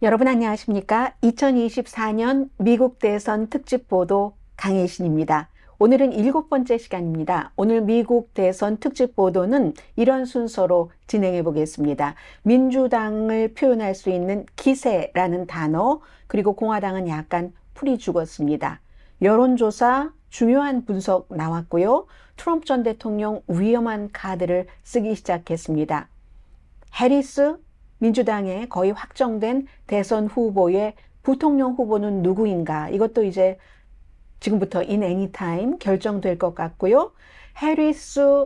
여러분 안녕하십니까? 2024년 미국 대선 특집 보도 강혜신입니다. 오늘은 7번째 시간입니다. 오늘 미국 대선 특집 보도는 이런 순서로 진행해 보겠습니다. 민주당을 표현할 수 있는 기세라는 단어, 그리고 공화당은 약간 풀이 죽었습니다. 여론조사 중요한 분석 나왔고요. 트럼프 전 대통령 위험한 카드를 쓰기 시작했습니다. 해리스 민주당의 거의 확정된 대선 후보의 부통령 후보는 누구인가? 이것도 이제 지금부터 in any time 결정될 것 같고요. 해리스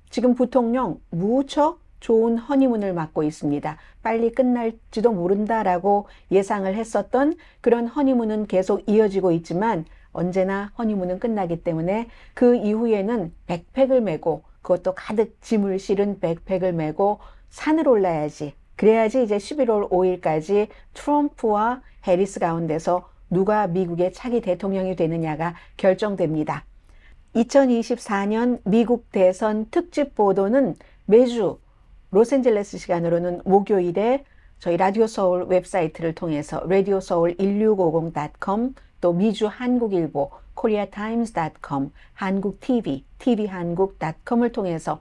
지금 부통령 무척 좋은 허니문을 맞고 있습니다. 빨리 끝날지도 모른다라고 예상을 했었던 그런 허니문은 계속 이어지고 있지만 언제나 허니문은 끝나기 때문에 그 이후에는 백팩을 메고, 그것도 가득 짐을 실은 백팩을 메고 산을 올라야지. 그래야지 이제 11월 5일까지 트럼프와 해리스 가운데서 누가 미국의 차기 대통령이 되느냐가 결정됩니다. 2024년 미국 대선 특집 보도는 매주 로스앤젤레스 시간으로는 목요일에 저희 라디오 서울 웹사이트를 통해서 radioseoul1650.com, 또 미주 한국일보 koreatimes.com, 한국TV, tv한국.com을 통해서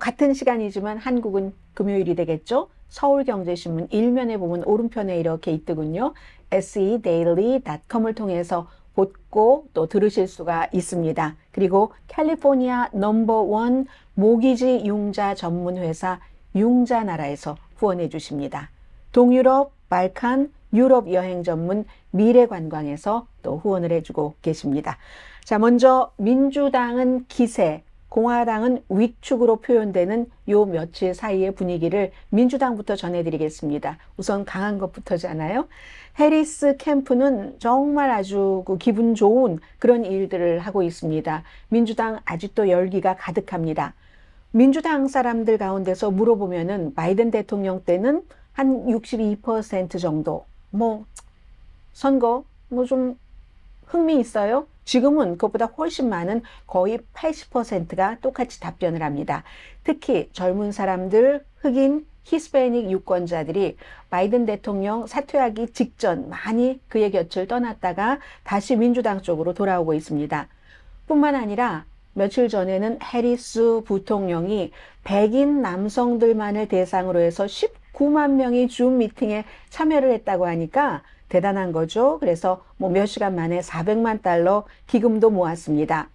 같은 시간이지만 한국은 금요일이 되겠죠. 서울경제신문 일면에 보면 오른편에 이렇게 있더군요. sedaily.com을 통해서 보고 또 들으실 수가 있습니다. 그리고 캘리포니아 넘버원 모기지 융자 전문 회사 융자나라에서 후원해 주십니다. 동유럽, 발칸, 유럽 여행 전문 미래관광에서 또 후원을 해주고 계십니다. 자, 먼저 민주당은 기세, 공화당은 위축으로 표현되는 요 며칠 사이의 분위기를 민주당부터 전해드리겠습니다. 우선 강한 것부터잖아요. 해리스 캠프는 정말 아주 기분 좋은 그런 일들을 하고 있습니다. 민주당 아직도 열기가 가득합니다. 민주당 사람들 가운데서 물어보면은 바이든 대통령 때는 한 62% 정도, 선거 좀 흥미 있어요? 지금은 그것보다 훨씬 많은 거의 80%가 똑같이 답변을 합니다. 특히 젊은 사람들, 흑인, 히스패닉 유권자들이 바이든 대통령 사퇴하기 직전 많이 그의 곁을 떠났다가 다시 민주당 쪽으로 돌아오고 있습니다. 뿐만 아니라 며칠 전에는 해리스 부통령이 백인 남성들만을 대상으로 해서 19만 명이 줌 미팅에 참여를 했다고 하니까 대단한 거죠. 그래서 몇 시간 만에 400만 달러 기금도 모았습니다.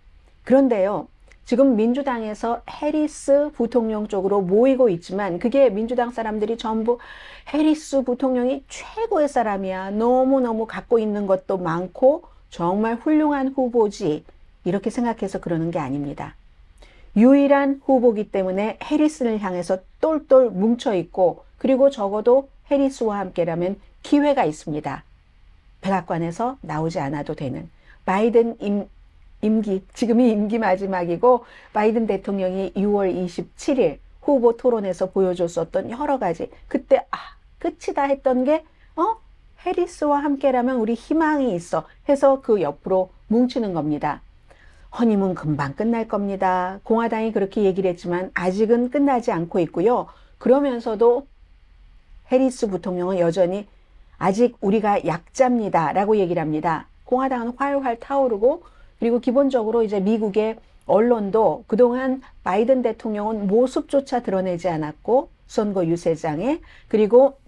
그런데요, 지금 민주당에서 해리스 부통령 쪽으로 모이고 있지만 그게 민주당 사람들이 전부 해리스 부통령이 최고의 사람이야, 너무너무 갖고 있는 것도 많고 정말 훌륭한 후보지, 이렇게 생각해서 그러는 게 아닙니다. 유일한 후보기 때문에 해리스를 향해서 똘똘 뭉쳐있고, 그리고 적어도 해리스와 함께라면 기회가 있습니다. 백악관에서 나오지 않아도 되는. 바이든 임기, 지금이 임기 마지막이고 바이든 대통령이 6월 27일 후보 토론에서 보여줬었던 여러 가지, 그때 끝이다 했던 게 해리스와 함께라면 우리 희망이 있어 해서 그 옆으로 뭉치는 겁니다. 허니문 금방 끝날 겁니다. 공화당이 그렇게 얘기를 했지만 아직은 끝나지 않고 있고요. 그러면서도 해리스 부통령은 여전히 아직 우리가 약자입니다 라고 얘기를 합니다. 공화당은 활활 타오르고, 그리고 기본적으로 이제 미국의 언론도 그동안 바이든 대통령은 모습조차 드러내지 않았고, 선거 유세장에, 그리고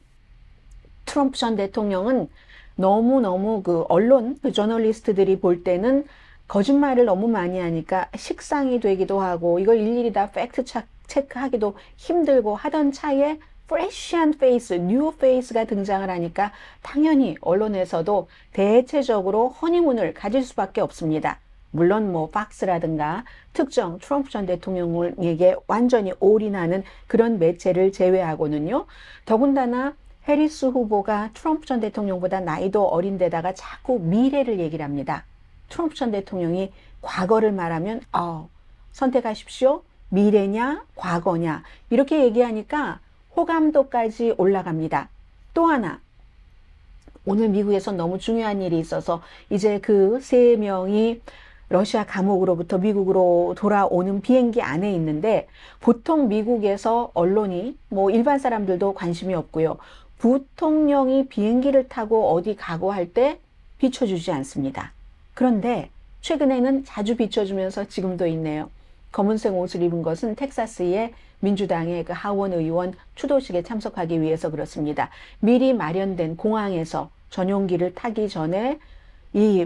트럼프 전 대통령은 너무너무 언론, 저널리스트들이 볼 때는 거짓말을 너무 많이 하니까 식상이 되기도 하고, 이걸 일일이 다 팩트 체크하기도 힘들고 하던 차에 프레시한 페이스, 뉴 페이스가 등장을 하니까 당연히 언론에서도 대체적으로 허니문을 가질 수밖에 없습니다. 물론 팍스라든가 특정 트럼프 전 대통령에게 완전히 올인하는 그런 매체를 제외하고는요. 더군다나 해리스 후보가 트럼프 전 대통령보다 나이도 어린데다가 자꾸 미래를 얘기를 합니다. 트럼프 전 대통령이 과거를 말하면 선택하십시오. 미래냐 과거냐 이렇게 얘기하니까 호감도까지 올라갑니다. 또 하나, 오늘 미국에서 너무 중요한 일이 있어서 이제 그 3명이 러시아 감옥으로부터 미국으로 돌아오는 비행기 안에 있는데, 보통 미국에서 언론이 일반 사람들도 관심이 없고요. 부통령이 비행기를 타고 어디 가고 할 때 비춰주지 않습니다. 그런데 최근에는 자주 비춰주면서 지금도 있네요. 검은색 옷을 입은 것은 텍사스의 민주당의 그 하원 의원 추도식에 참석하기 위해서 그렇습니다. 미리 마련된 공항에서 전용기를 타기 전에 이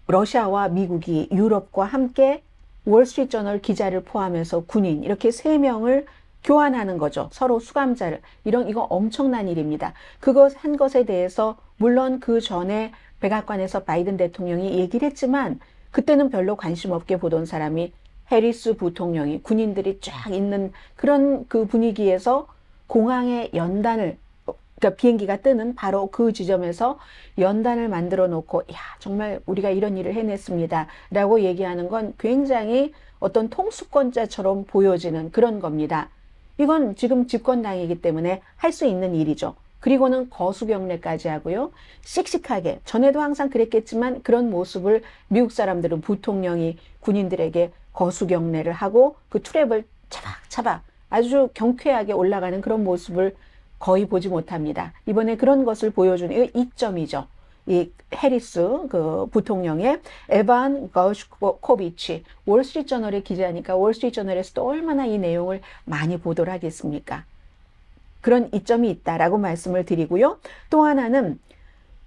러시아와 미국이 유럽과 함께 월스트리트저널 기자를 포함해서 군인 이렇게 3명을 교환하는 거죠. 서로 수감자를. 이거 엄청난 일입니다. 그것 한 것에 대해서 물론 그 전에 백악관에서 바이든 대통령이 얘기를 했지만 그때는 별로 관심 없게 보던 사람이 해리스 부통령이 군인들이 쫙 있는 그런 그 분위기에서 공항에 연단을 그러니까 비행기가 뜨는 바로 그 지점에서 연단을 만들어 놓고 야 정말 우리가 이런 일을 해냈습니다 라고 얘기하는 건 굉장히 어떤 통수권자처럼 보여지는 그런 겁니다. 이건 지금 집권당이기 때문에 할 수 있는 일이죠. 그리고는 거수경례까지 하고요. 씩씩하게 전에도 항상 그랬겠지만 그런 모습을 미국 사람들은 부통령이 군인들에게 거수경례를 하고 그 트랩을 차박차박 아주 경쾌하게 올라가는 그런 모습을 거의 보지 못합니다. 이번에 그런 것을 보여주는 이점이죠. 이 해리스 그 부통령의 에반 거슈코비치 월스트리트저널의 기자니까 월스트리트저널에서도 얼마나 이 내용을 많이 보도를 하겠습니까? 그런 이점이 있다라고 말씀을 드리고요. 또 하나는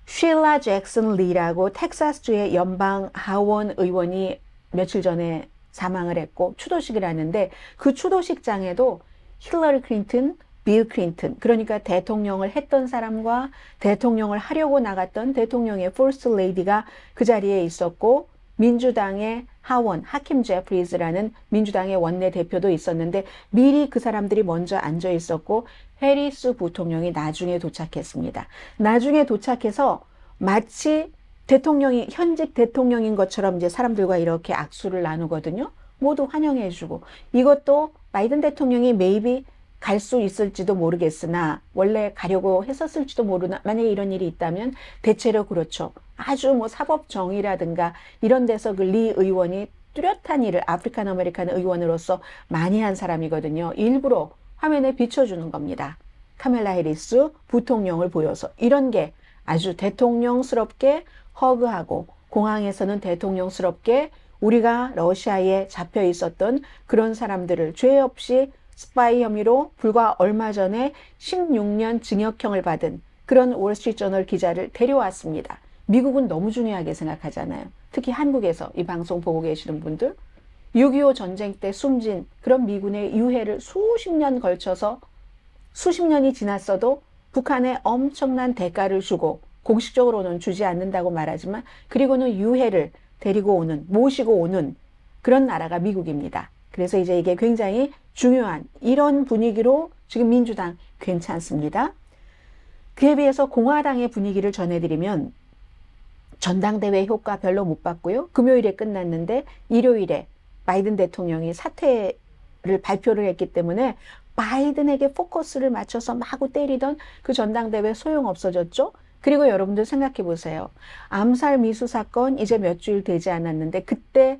쉴라 잭슨 리라고 텍사스주의 연방 하원 의원이 며칠 전에 사망을 했고 추도식을 하는데 그 추도식장에도 힐러리 클린턴, 빌 클린턴 그러니까 대통령을 했던 사람과 대통령을 하려고 나갔던 대통령의 퍼스트 레이디가 그 자리에 있었고 민주당의 하원 하킴 제프리즈라는 민주당의 원내대표도 있었는데 미리 그 사람들이 먼저 앉아 있었고 해리스 부통령이 나중에 도착했습니다. 나중에 도착해서 마치 대통령이 현직 대통령인 것처럼 이제 사람들과 이렇게 악수를 나누거든요. 모두 환영해주고 이것도 바이든 대통령이 maybe 갈 수 있을지도 모르겠으나 원래 가려고 했었을지도 모르나 만약에 이런 일이 있다면 대체로 그렇죠. 아주 뭐 사법 정의라든가 이런 데서 그 리 의원이 뚜렷한 일을 아프리칸 아메리칸 의원으로서 많이 한 사람이거든요. 일부러 화면에 비춰주는 겁니다. 카멜라 해리스 부통령을 보여서 이런 게 아주 대통령스럽게 허그하고 공항에서는 대통령스럽게 우리가 러시아에 잡혀 있었던 그런 사람들을 죄 없이 스파이 혐의로 불과 얼마 전에 16년 징역형을 받은 그런 월스트리트저널 기자를 데려왔습니다. 미국은 너무 중요하게 생각하잖아요. 특히 한국에서 이 방송 보고 계시는 분들 6.25 전쟁 때 숨진 그런 미군의 유해를 수십 년 걸쳐서 수십 년이 지났어도 북한에 엄청난 대가를 주고 공식적으로는 주지 않는다고 말하지만 그리고는 유해를 데리고 오는 모시고 오는 그런 나라가 미국입니다. 그래서 이제 이게 굉장히 중요한 이런 분위기로 지금 민주당 괜찮습니다. 그에 비해서 공화당의 분위기를 전해드리면 전당대회 효과 별로 못 봤고요. 금요일에 끝났는데 일요일에 바이든 대통령이 사퇴를 발표를 했기 때문에 바이든에게 포커스를 맞춰서 마구 때리던 그 전당대회 소용 없어졌죠. 그리고 여러분들 생각해 보세요. 암살 미수 사건 이제 몇 주일 되지 않았는데 그때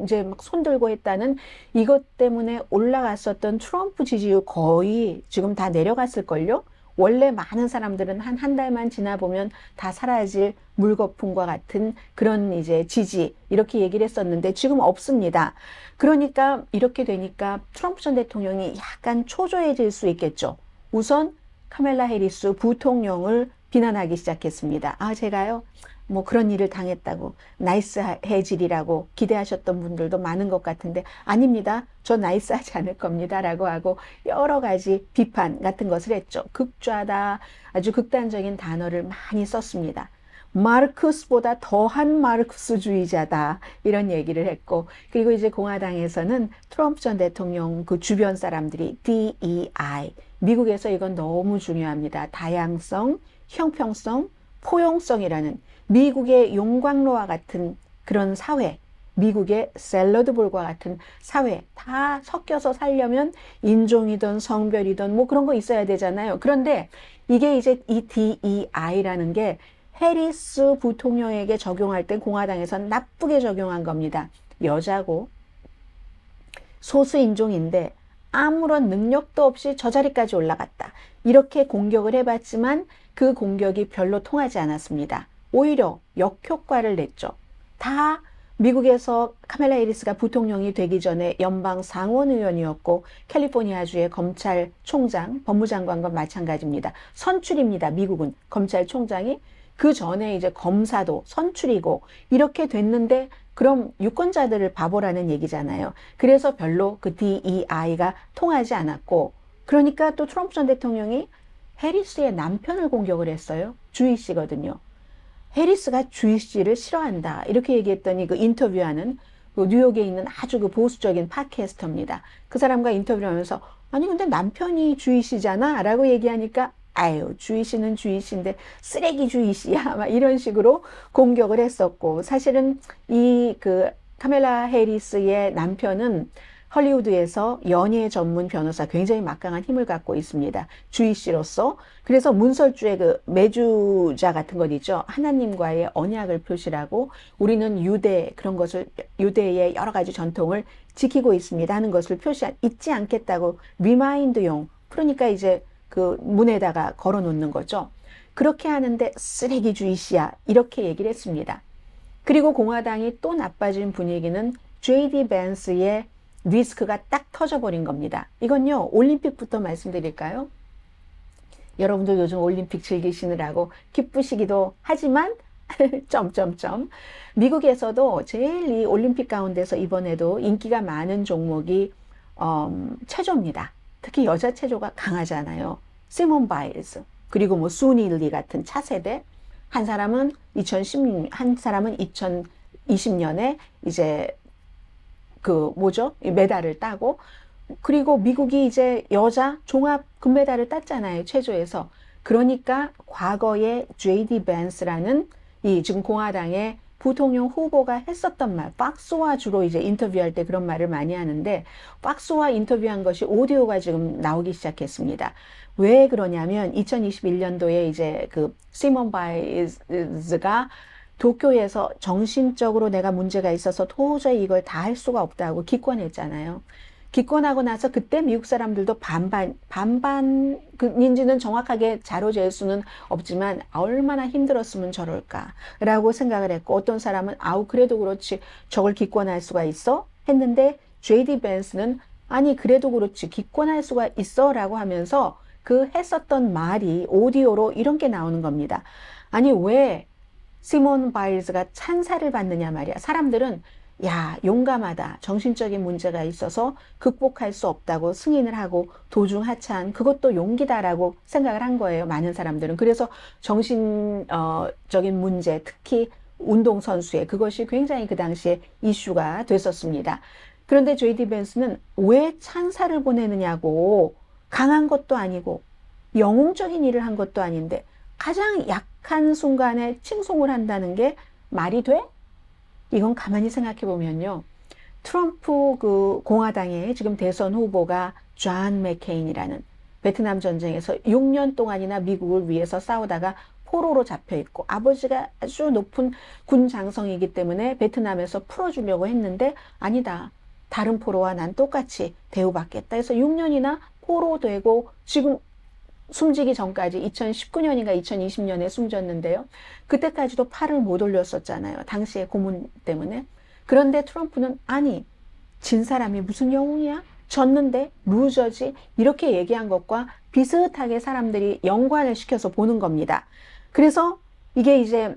이제 막 손들고 했다는 이것 때문에 올라갔었던 트럼프 지지율 거의 지금 다 내려갔을걸요? 원래 많은 사람들은 한 달만 지나보면 다 사라질 물거품과 같은 그런 이제 지지 이렇게 얘기를 했었는데 지금 없습니다. 그러니까 이렇게 되니까 트럼프 전 대통령이 약간 초조해질 수 있겠죠. 우선 카멜라 해리스 부통령을 비난하기 시작했습니다. 아, 제가요, 뭐 그런 일을 당했다고 나이스해질이라고 기대하셨던 분들도 많은 것 같은데 아닙니다. 저 나이스하지 않을 겁니다 라고 하고 여러 가지 비판 같은 것을 했죠. 극좌다 아주 극단적인 단어를 많이 썼습니다. 마르크스보다 더한 마르크스주의자다 이런 얘기를 했고 그리고 이제 공화당에서는 트럼프 전 대통령 그 주변 사람들이 DEI 미국에서 이건 너무 중요합니다. 다양성, 형평성, 포용성이라는 미국의 용광로와 같은 그런 사회, 미국의 샐러드볼과 같은 사회 다 섞여서 살려면 인종이든 성별이든 뭐 그런 거 있어야 되잖아요. 그런데 이게 이제 이 DEI라는 게 해리스 부통령에게 적용할 때 공화당에서는 나쁘게 적용한 겁니다. 여자고 소수인종인데 아무런 능력도 없이 저 자리까지 올라갔다. 이렇게 공격을 해봤지만 그 공격이 별로 통하지 않았습니다. 오히려 역효과를 냈죠. 다 미국에서 카멜라 해리스가 부통령이 되기 전에 연방 상원의원이었고 캘리포니아주의 검찰총장, 법무장관과 마찬가지입니다. 선출입니다. 미국은 검찰총장이 그 전에 이제 검사도 선출이고 이렇게 됐는데 그럼 유권자들을 바보라는 얘기잖아요. 그래서 별로 그 DEI가 통하지 않았고 그러니까 또 트럼프 전 대통령이 해리스의 남편을 공격을 했어요. 주희 씨거든요. 해리스가 주희 씨를 싫어한다. 이렇게 얘기했더니 그 인터뷰하는 그 뉴욕에 있는 아주 그 보수적인 팟캐스터입니다. 그 사람과 인터뷰를 하면서 아니 근데 남편이 주희 씨잖아 라고 얘기하니까 아유 주희 씨는 주희 씨인데 쓰레기 주희 씨야 막 이런 식으로 공격을 했었고 사실은 이 그 카멜라 해리스의 남편은 헐리우드에서 연예 전문 변호사 굉장히 막강한 힘을 갖고 있습니다. 주희 씨로서. 그래서 문설주의 그 매주자 같은 것 있죠. 하나님과의 언약을 표시라고 우리는 유대 그런 것을 유대의 여러 가지 전통을 지키고 있습니다 하는 것을 잊지 않겠다고 리마인드용 그러니까 이제 그 문에다가 걸어 놓는 거죠. 그렇게 하는데 쓰레기 주희 씨야 이렇게 얘기를 했습니다. 그리고 공화당이 또 나빠진 분위기는 JD 벤스의 리스크가 딱 터져버린 겁니다. 이건요 올림픽부터 말씀드릴까요? 여러분들 요즘 올림픽 즐기시느라고 기쁘시기도 하지만 점점점 미국에서도 제일 이 올림픽 가운데서 이번에도 인기가 많은 종목이 체조입니다. 특히 여자 체조가 강하잖아요. 시몬 바일즈 그리고 뭐 수닐리 같은 차세대 한 사람은 2016년 한 사람은 2020년에 이제 그 뭐죠? 메달을 따고 그리고 미국이 이제 여자 종합 금메달을 땄잖아요. 체조에서. 그러니까 과거에 JD 벤스라는 이 지금 공화당의 부통령 후보가 했었던 말, 박스와 주로 이제 인터뷰할 때 그런 말을 많이 하는데 박스와 인터뷰한 것이 오디오가 지금 나오기 시작했습니다. 왜 그러냐면 2021년도에 이제 그 시몬 바일즈가 도쿄에서 정신적으로 내가 문제가 있어서 도저히 이걸 다 할 수가 없다고 기권했잖아요. 기권하고 나서 그때 미국 사람들도 반반인지는 정확하게 자로잴 수는 없지만 얼마나 힘들었으면 저럴까라고 생각을 했고 어떤 사람은 아우 그래도 그렇지 저걸 기권할 수가 있어? 했는데 JD 벤스는 아니 그래도 그렇지 기권할 수가 있어 라고 하면서 그 했었던 말이 오디오로 이런 게 나오는 겁니다. 아니 왜 시몬 바일즈가 찬사를 받느냐 말이야. 사람들은 야 용감하다. 정신적인 문제가 있어서 극복할 수 없다고 승인을 하고 도중하차한 그것도 용기다라고 생각을 한 거예요. 많은 사람들은. 그래서 정신적인 문제 특히 운동선수의 그것이 굉장히 그 당시에 이슈가 됐었습니다. 그런데 JD 벤스는 왜 찬사를 보내느냐고 강한 것도 아니고 영웅적인 일을 한 것도 아닌데 가장 약한 순간에 칭송을 한다는 게 말이 돼? 이건 가만히 생각해 보면요. 트럼프 그 공화당의 지금 대선 후보가 존 맥케인이라는 베트남 전쟁에서 6년 동안이나 미국을 위해서 싸우다가 포로로 잡혀 있고 아버지가 아주 높은 군 장성이기 때문에 베트남에서 풀어주려고 했는데 아니다. 다른 포로와 난 똑같이 대우받겠다 해서 6년이나 포로되고 지금 숨지기 전까지 2019년인가 2020년에 숨졌는데요. 그때까지도 팔을 못 올렸었잖아요. 당시의 고문 때문에. 그런데 트럼프는 아니 진 사람이 무슨 영웅이야? 졌는데 루저지 이렇게 얘기한 것과 비슷하게 사람들이 연관을 시켜서 보는 겁니다. 그래서 이게 이제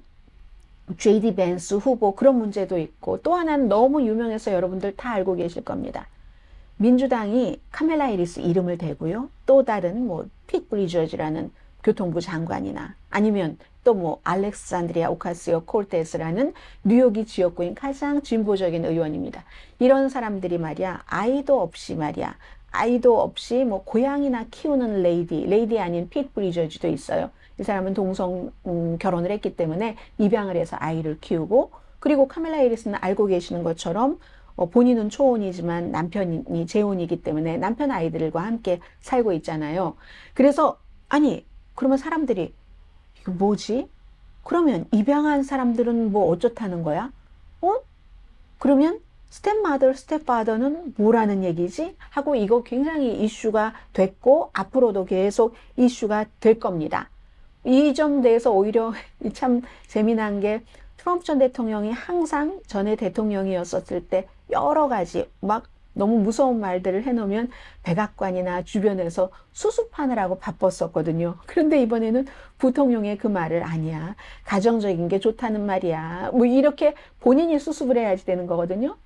JD 벤스 후보 그런 문제도 있고 또 하나는 너무 유명해서 여러분들 다 알고 계실 겁니다. 민주당이 카멜라 해리스 이름을 대고요. 또 다른 뭐 핏 브리저즈라는 교통부 장관이나 아니면 또 뭐 알렉산드리아 오카시오 콜테스라는 뉴욕이 지역구인 가장 진보적인 의원입니다. 이런 사람들이 말이야 아이도 없이 말이야 아이도 없이 뭐 고양이나 키우는 레이디 아닌 핏 브리저즈도 있어요. 이 사람은 동성 결혼을 했기 때문에 입양을 해서 아이를 키우고 그리고 카멜라 해리스는 알고 계시는 것처럼 본인은 초혼이지만 남편이 재혼이기 때문에 남편 아이들과 함께 살고 있잖아요. 그래서 아니 그러면 사람들이 이거 뭐지? 그러면 입양한 사람들은 뭐 어쩌다는 거야? 그러면 스텝마더, 스텝파더는 뭐라는 얘기지? 하고 이거 굉장히 이슈가 됐고 앞으로도 계속 이슈가 될 겁니다. 이 점 대해서 오히려 참 재미난 게 트럼프 전 대통령이 항상 전에 대통령이었을 때 여러 가지 막 너무 무서운 말들을 해놓으면 백악관이나 주변에서 수습하느라고 바빴었거든요. 그런데 이번에는 부통령의 그 말을 아니야. 가정적인 게 좋다는 말이야. 뭐 이렇게 본인이 수습을 해야지 되는 거거든요.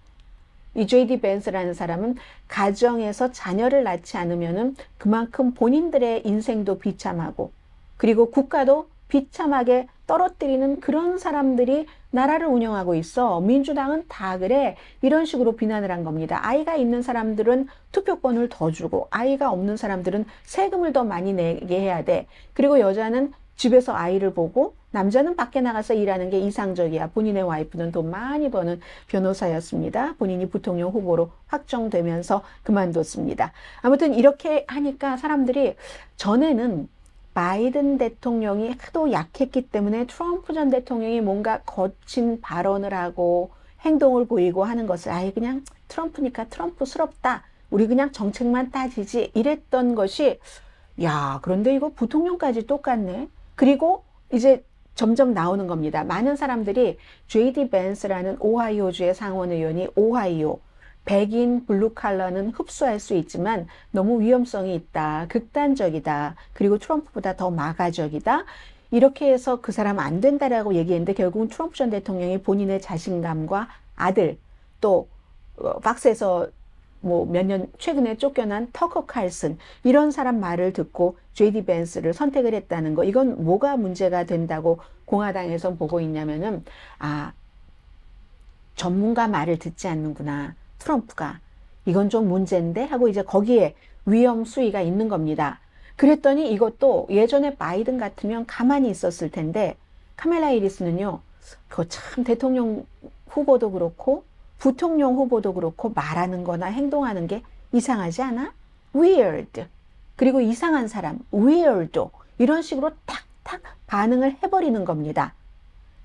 이 J.D. 벤스라는 사람은 가정에서 자녀를 낳지 않으면은 그만큼 본인들의 인생도 비참하고 그리고 국가도 비참하게 떨어뜨리는 그런 사람들이 나라를 운영하고 있어. 민주당은 다 그래. 이런 식으로 비난을 한 겁니다. 아이가 있는 사람들은 투표권을 더 주고 아이가 없는 사람들은 세금을 더 많이 내게 해야 돼. 그리고 여자는 집에서 아이를 보고 남자는 밖에 나가서 일하는 게 이상적이야. 본인의 와이프는 돈 많이 버는 변호사였습니다. 본인이 부통령 후보로 확정되면서 그만뒀습니다. 아무튼 이렇게 하니까 사람들이 전에는 바이든 대통령이 하도 약했기 때문에 트럼프 전 대통령이 뭔가 거친 발언을 하고 행동을 보이고 하는 것을 아예 그냥 트럼프니까 트럼프스럽다. 우리 그냥 정책만 따지지. 이랬던 것이 야, 그런데 이거 부통령까지 똑같네. 그리고 이제 점점 나오는 겁니다. 많은 사람들이 J.D. 벤스라는 오하이오주의 상원의원이 오하이오 백인 블루칼라는 흡수할 수 있지만 너무 위험성이 있다. 극단적이다. 그리고 트럼프보다 더 마가적이다. 이렇게 해서 그 사람 안 된다라고 얘기했는데 결국은 트럼프 전 대통령이 본인의 자신감과 아들 또 박스에서 뭐 몇 년 최근에 쫓겨난 터커 칼슨 이런 사람 말을 듣고 J.D. 벤스를 선택을 했다는 거. 이건 뭐가 문제가 된다고 공화당에서 보고 있냐면은 전문가 말을 듣지 않는구나. 트럼프가 이건 좀 문제인데 하고 이제 거기에 위험 수위가 있는 겁니다. 그랬더니 이것도 예전에 바이든 같으면 가만히 있었을 텐데 카멜라 해리스는요. 그거 참 대통령 후보도 그렇고 부통령 후보도 그렇고 말하는 거나 행동하는 게 이상하지 않아? weird. 그리고 이상한 사람 weirdo. 이런 식으로 탁탁 반응을 해버리는 겁니다.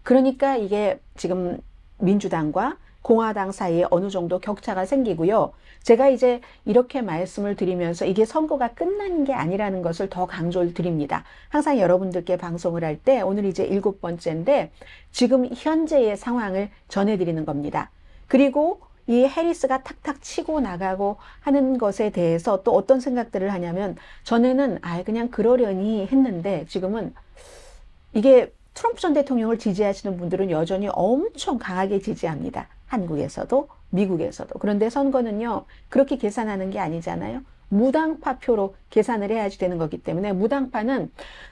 그러니까 이게 지금 민주당과 공화당 사이에 어느 정도 격차가 생기고요. 제가 이제 이렇게 말씀을 드리면서 이게 선거가 끝난 게 아니라는 것을 더 강조를 드립니다. 항상 여러분들께 방송을 할 때 오늘 이제 7번째인데 지금 현재의 상황을 전해드리는 겁니다. 그리고 이 해리스가 탁탁 치고 나가고 하는 것에 대해서 또 어떤 생각들을 하냐면 전에는 그냥 그러려니 했는데 지금은 이게 트럼프 전 대통령을 지지하시는 분들은 여전히 엄청 강하게 지지합니다. 한국에서도 미국에서도. 그런데 선거는요. 그렇게 계산하는 게 아니잖아요. 무당파 표로 계산을 해야지 되는 거기 때문에 무당파는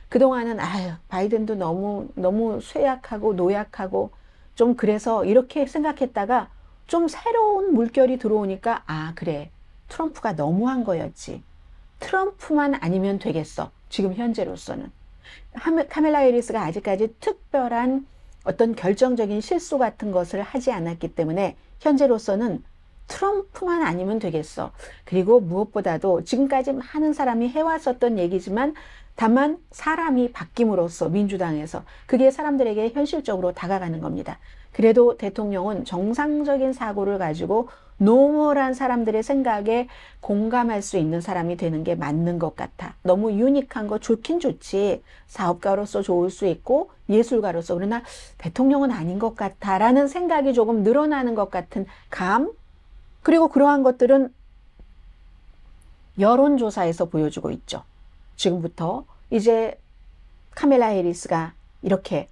그동안은 바이든도 너무 쇠약하고 노약하고 좀 그래서 이렇게 생각했다가 좀 새로운 물결이 들어오니까 그래. 트럼프가 너무한 거였지. 트럼프만 아니면 되겠어. 지금 현재로서는. 카멜라 해리스가 아직까지 특별한 어떤 결정적인 실수 같은 것을 하지 않았기 때문에 현재로서는 트럼프만 아니면 되겠어. 그리고 무엇보다도 지금까지 많은 사람이 해왔었던 얘기지만 다만 사람이 바뀜으로써 민주당에서 그게 사람들에게 현실적으로 다가가는 겁니다. 그래도 대통령은 정상적인 사고를 가지고 노멀한 사람들의 생각에 공감할 수 있는 사람이 되는 게 맞는 것 같아. 너무 유니크한 거 좋긴 좋지. 사업가로서 좋을 수 있고 예술가로서. 그러나 대통령은 아닌 것 같아 라는 생각이 조금 늘어나는 것 같은 감. 그리고 그러한 것들은 여론조사에서 보여주고 있죠. 지금부터 이제 카멜라 해리스가 이렇게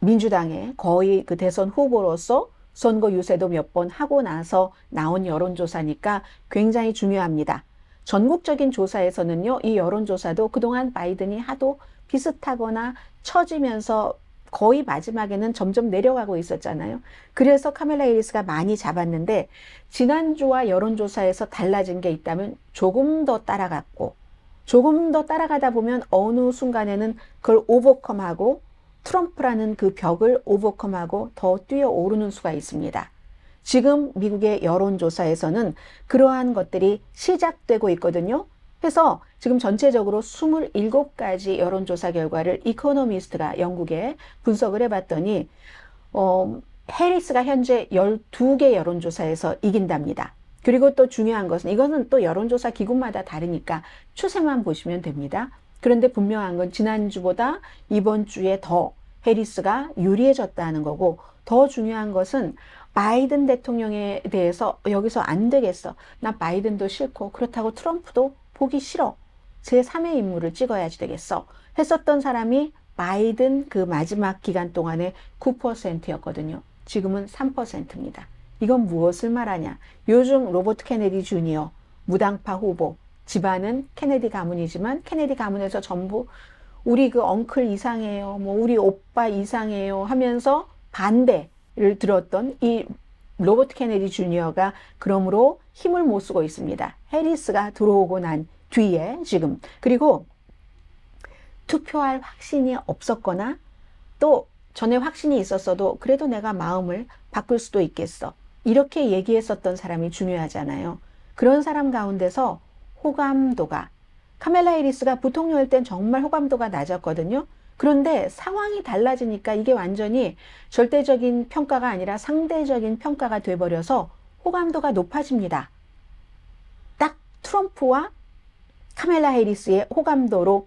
민주당의 거의 그 대선 후보로서 선거 유세도 몇 번 하고 나서 나온 여론조사니까 굉장히 중요합니다. 전국적인 조사에서는요, 이 여론조사도 그동안 바이든이 하도 비슷하거나 처지면서 거의 마지막에는 점점 내려가고 있었잖아요. 그래서 카멜라 해리스가 많이 잡았는데 지난주와 여론조사에서 달라진 게 있다면 조금 더 따라갔고 조금 더 따라가다 보면 어느 순간에는 그걸 오버컴하고 트럼프라는 그 벽을 오버컴하고 더 뛰어오르는 수가 있습니다. 지금 미국의 여론조사에서는 그러한 것들이 시작되고 있거든요. 그래서 지금 전체적으로 27가지 여론조사 결과를 이코노미스트가 영국에 분석을 해봤더니 해리스가 현재 12개 여론조사에서 이긴답니다. 그리고 또 중요한 것은 이거는 또 여론조사 기구마다 다르니까 추세만 보시면 됩니다. 그런데 분명한 건 지난주보다 이번 주에 더 해리스가 유리해졌다는 거고, 더 중요한 것은 바이든 대통령에 대해서 여기서 안 되겠어. 나 바이든도 싫고 그렇다고 트럼프도 보기 싫어. 제3의 인물을 찍어야지 되겠어. 했었던 사람이 바이든 그 마지막 기간 동안에 9%였거든요. 지금은 3%입니다. 이건 무엇을 말하냐? 요즘 로버트 케네디 주니어 무당파 후보, 집안은 케네디 가문이지만 케네디 가문에서 전부 우리 그 엉클 이상해요, 뭐 우리 오빠 이상해요 하면서 반대를 들었던 이 로버트 케네디 주니어가 그러므로 힘을 못 쓰고 있습니다. 해리스가 들어오고 난 뒤에 지금, 그리고 투표할 확신이 없었거나 또 전에 확신이 있었어도 그래도 내가 마음을 바꿀 수도 있겠어, 이렇게 얘기했었던 사람이 중요하잖아요. 그런 사람 가운데서 호감도가, 카멜라 해리스가 부통령일 땐 정말 호감도가 낮았거든요. 그런데 상황이 달라지니까 이게 완전히 절대적인 평가가 아니라 상대적인 평가가 돼버려서 호감도가 높아집니다. 딱 트럼프와 카멜라 해리스의 호감도로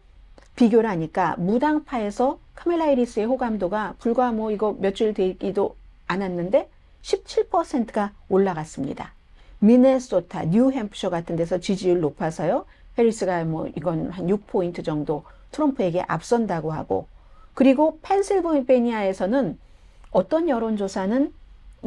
비교를 하니까 무당파에서 카멜라 해리스의 호감도가 불과 뭐 이거 몇 주일 되기도 않았는데 17%가 올라갔습니다. 미네소타, 뉴햄프셔 같은 데서 지지율 높아서요. 해리스가 뭐 이건 한 6포인트 정도 트럼프에게 앞선다고 하고, 그리고 펜실베니아에서는 어떤 여론조사는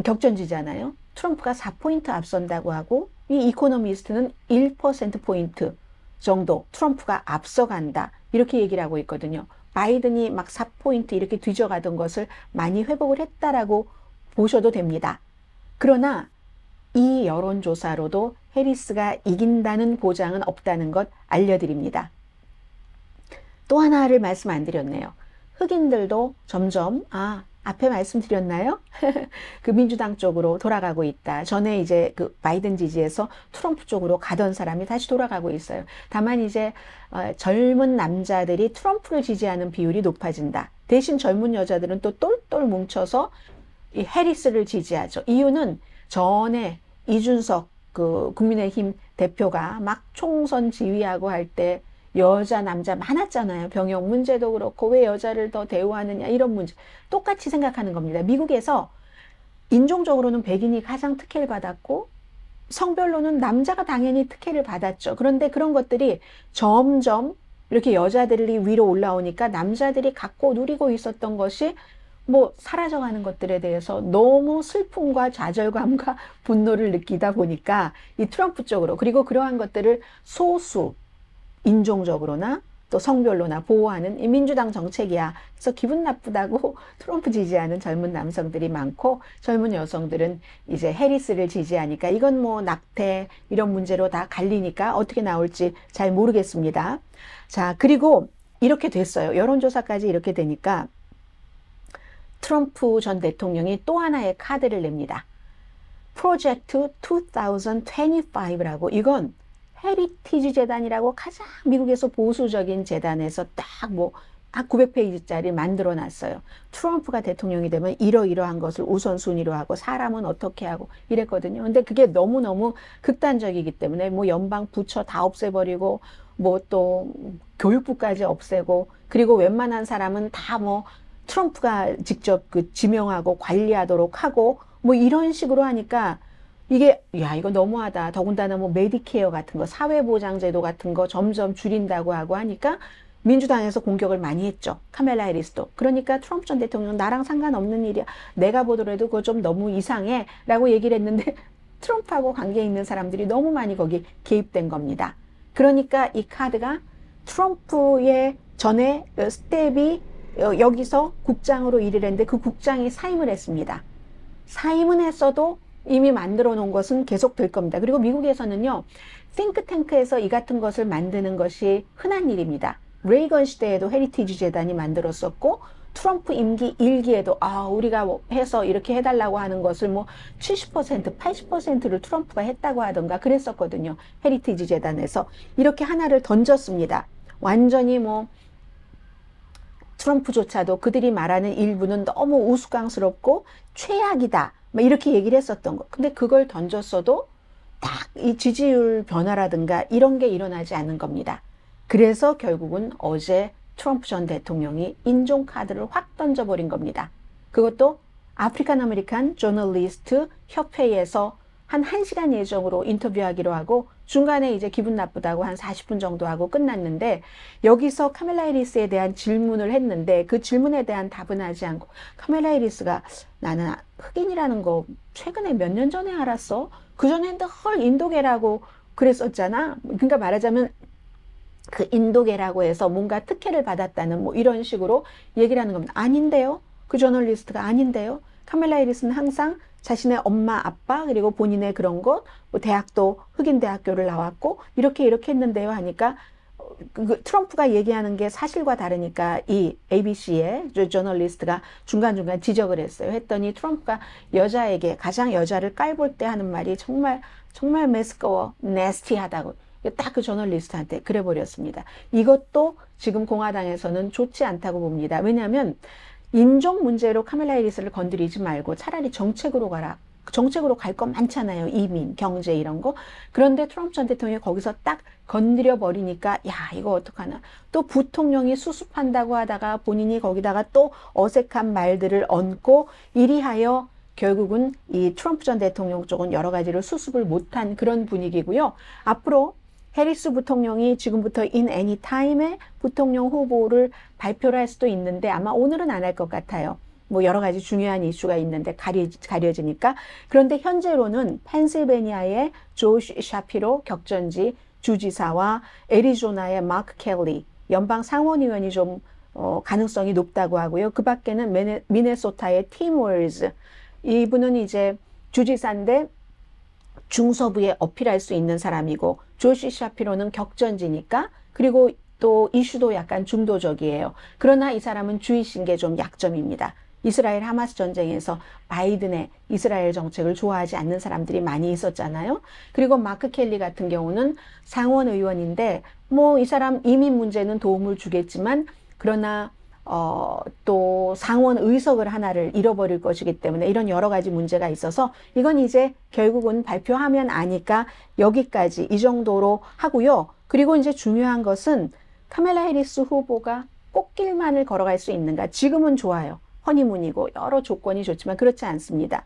격전지잖아요. 트럼프가 4포인트 앞선다고 하고, 이 이코노미스트는 1%포인트 정도 트럼프가 앞서간다, 이렇게 얘기를 하고 있거든요. 바이든이 막 4포인트 이렇게 뒤져가던 것을 많이 회복을 했다라고 보셔도 됩니다. 그러나 이 여론조사로도 해리스가 이긴다는 보장은 없다는 것 알려드립니다. 또 하나를 말씀 안 드렸네요. 흑인들도 점점 앞에 말씀드렸나요? 그 민주당 쪽으로 돌아가고 있다. 전에 이제 그 바이든 지지에서 트럼프 쪽으로 가던 사람이 다시 돌아가고 있어요. 다만 이제 젊은 남자들이 트럼프를 지지하는 비율이 높아진다. 대신 젊은 여자들은 또 똘똘 뭉쳐서 이 해리스를 지지하죠. 이유는 전에 이준석 그 국민의힘 대표가 막 총선 지휘하고 할 때 여자 남자 많았잖아요. 병역 문제도 그렇고 왜 여자를 더 대우하느냐, 이런 문제 똑같이 생각하는 겁니다. 미국에서 인종적으로는 백인이 가장 특혜를 받았고 성별로는 남자가 당연히 특혜를 받았죠. 그런데 그런 것들이 점점 이렇게 여자들이 위로 올라오니까 남자들이 갖고 누리고 있었던 것이 뭐 사라져가는 것들에 대해서 너무 슬픔과 좌절감과 분노를 느끼다 보니까 이 트럼프 쪽으로, 그리고 그러한 것들을 소수 인종적으로나 또 성별로나 보호하는 이 민주당 정책이야. 그래서 기분 나쁘다고 트럼프 지지하는 젊은 남성들이 많고, 젊은 여성들은 이제 해리스를 지지하니까 이건 뭐 낙태 이런 문제로 다 갈리니까 어떻게 나올지 잘 모르겠습니다. 자, 그리고 이렇게 됐어요. 여론조사까지 이렇게 되니까 트럼프 전 대통령이 또 하나의 카드를 냅니다. 프로젝트 2025라고, 이건 헤리티지 재단이라고 가장 미국에서 보수적인 재단에서 딱 뭐 900페이지짜리 만들어 놨어요. 트럼프가 대통령이 되면 이러이러한 것을 우선순위로 하고 사람은 어떻게 하고 이랬거든요. 근데 그게 너무너무 극단적이기 때문에 뭐 연방 부처 다 없애버리고 뭐 또 교육부까지 없애고, 그리고 웬만한 사람은 다 뭐 트럼프가 직접 그 지명하고 관리하도록 하고 뭐 이런 식으로 하니까 이게 이거 너무하다. 더군다나 뭐 메디케어 같은 거, 사회보장제도 같은 거 점점 줄인다고 하고 하니까 민주당에서 공격을 많이 했죠. 카멜라 해리스도. 그러니까 트럼프 전 대통령 나랑 상관없는 일이야, 내가 보더라도 그거 좀 너무 이상해 라고 얘기를 했는데 트럼프하고 관계 있는 사람들이 너무 많이 거기 개입된 겁니다. 그러니까 이 카드가 트럼프의 전에 스텝이 여기서 국장으로 일을 했는데 그 국장이 사임을 했습니다. 사임은 했어도 이미 만들어 놓은 것은 계속 될 겁니다. 그리고 미국에서는요, 싱크탱크에서 이 같은 것을 만드는 것이 흔한 일입니다. 레이건 시대에도 헤리티지 재단이 만들었었고, 트럼프 임기 1기에도 우리가 해서 이렇게 해달라고 하는 것을 뭐 70%, 80%를 트럼프가 했다고 하던가 그랬었거든요. 헤리티지 재단에서 이렇게 하나를 던졌습니다. 완전히 뭐 트럼프조차도 그들이 말하는 일부는 너무 우스꽝스럽고 최악이다. 막 이렇게 얘기를 했었던 거. 근데 그걸 던졌어도 딱 이 지지율 변화라든가 이런 게 일어나지 않는 겁니다. 그래서 결국은 어제 트럼프 전 대통령이 인종카드를 확 던져버린 겁니다. 그것도 아프리칸 아메리칸 저널리스트 협회에서 한 1시간 예정으로 인터뷰하기로 하고 중간에 이제 기분 나쁘다고 한 40분 정도 하고 끝났는데 여기서 카멜라 해리스에 대한 질문을 했는데 그 질문에 대한 답은 하지 않고 카멜라 해리스가 나는 흑인이라는 거 최근에 몇 년 전에 알았어. 그전에는 헐 인도계라고 그랬었잖아. 그러니까 말하자면 그 인도계라고 해서 뭔가 특혜를 받았다는 뭐 이런 식으로 얘기를 하는 겁니다. 아닌데요. 그 저널리스트가 아닌데요. 카멜라 해리스는 항상 자신의 엄마, 아빠, 그리고 본인의 그런 것, 뭐 대학도 흑인 대학교를 나왔고 이렇게 했는데요 하니까 그 트럼프가 얘기하는 게 사실과 다르니까 이 ABC의 저널리스트가 중간중간 지적을 했어요. 했더니 트럼프가 여자에게 가장 여자를 깔볼 때 하는 말이 정말 매스꺼워, 네스티하다고 딱 그 저널리스트한테 그래 버렸습니다. 이것도 지금 공화당에서는 좋지 않다고 봅니다. 왜냐하면 인종 문제로 카멜라 해리스를 건드리지 말고 차라리 정책으로 가라. 정책으로 갈 건 많잖아요. 이민, 경제 이런 거. 그런데 트럼프 전 대통령이 거기서 딱 건드려 버리니까 야 이거 어떡하나. 또 부통령이 수습한다고 하다가 본인이 거기다가 또 어색한 말들을 얹고 이리하여 결국은 이 트럼프 전 대통령 쪽은 여러 가지를 수습을 못한 그런 분위기고요. 앞으로 해리스 부통령이 지금부터 in any time에 부통령 후보를 발표를 할 수도 있는데 아마 오늘은 안 할 것 같아요. 뭐 여러 가지 중요한 이슈가 있는데 가려지니까. 그런데 현재로는 펜실베니아의 조시 샤피로 격전지 주지사와 애리조나의 마크 켈리 연방 상원의원이 좀 가능성이 높다고 하고요. 그 밖에는 미네소타의 팀 월즈 이분은 이제 주지사인데 중서부에 어필할 수 있는 사람이고 조시 샤피로는 격전지니까 그리고 또 이슈도 약간 중도적이에요. 그러나 이 사람은 주의신 게 좀 약점입니다. 이스라엘 하마스 전쟁에서 바이든의 이스라엘 정책을 좋아하지 않는 사람들이 많이 있었잖아요. 그리고 마크 켈리 같은 경우는 상원 의원인데 뭐 이 사람 이민 문제는 도움을 주겠지만 그러나 또 상원 의석을 하나를 잃어버릴 것이기 때문에 이런 여러 가지 문제가 있어서 이건 이제 결국은 발표하면 아니까 여기까지 이 정도로 하고요. 그리고 이제 중요한 것은 카멜라 해리스 후보가 꽃길만을 걸어갈 수 있는가. 지금은 좋아요. 허니문이고 여러 조건이 좋지만 그렇지 않습니다.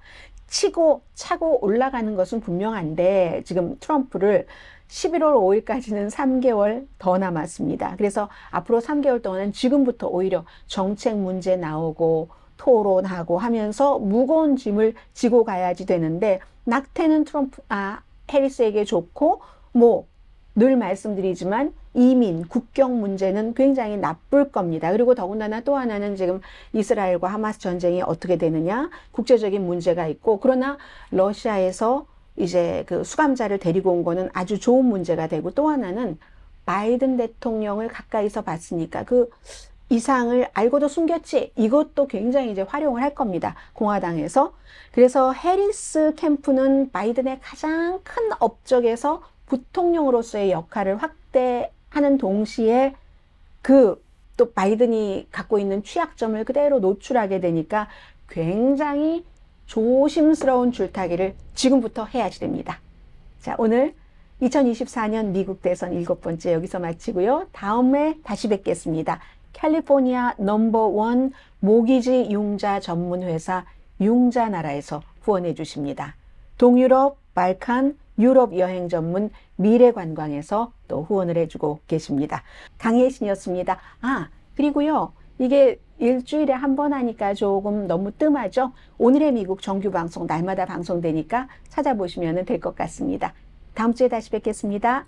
치고 차고 올라가는 것은 분명한데 지금 트럼프를 11월 5일까지는 3개월 더 남았습니다. 그래서 앞으로 3개월 동안은 지금부터 오히려 정책 문제 나오고 토론하고 하면서 무거운 짐을 지고 가야지 되는데 낙태는 해리스에게 좋고 뭐 늘 말씀드리지만 이민, 국경 문제는 굉장히 나쁠 겁니다. 그리고 더군다나 또 하나는 지금 이스라엘과 하마스 전쟁이 어떻게 되느냐 국제적인 문제가 있고 그러나 러시아에서 이제 그 수감자를 데리고 온 거는 아주 좋은 문제가 되고 또 하나는 바이든 대통령을 가까이서 봤으니까 그 이상을 알고도 숨겼지 이것도 굉장히 이제 활용을 할 겁니다. 공화당에서. 그래서 해리스 캠프는 바이든의 가장 큰 업적에서 부통령으로서의 역할을 확대하는 동시에 그 또 바이든이 갖고 있는 취약점을 그대로 노출하게 되니까 굉장히 조심스러운 줄타기를 지금부터 해야지 됩니다. 자, 오늘 2024년 미국 대선 7번째 여기서 마치고요. 다음에 다시 뵙겠습니다. 캘리포니아 넘버1 모기지 융자 전문 회사 융자나라에서 후원해 주십니다. 동유럽, 발칸, 유럽 여행 전문 미래관광에서 또 후원을 해주고 계십니다. 강혜신이었습니다. 그리고요. 이게 일주일에 한 번 하니까 조금 너무 뜸하죠? 오늘의 미국 정규 방송 날마다 방송되니까 찾아보시면 될 것 같습니다. 다음 주에 다시 뵙겠습니다.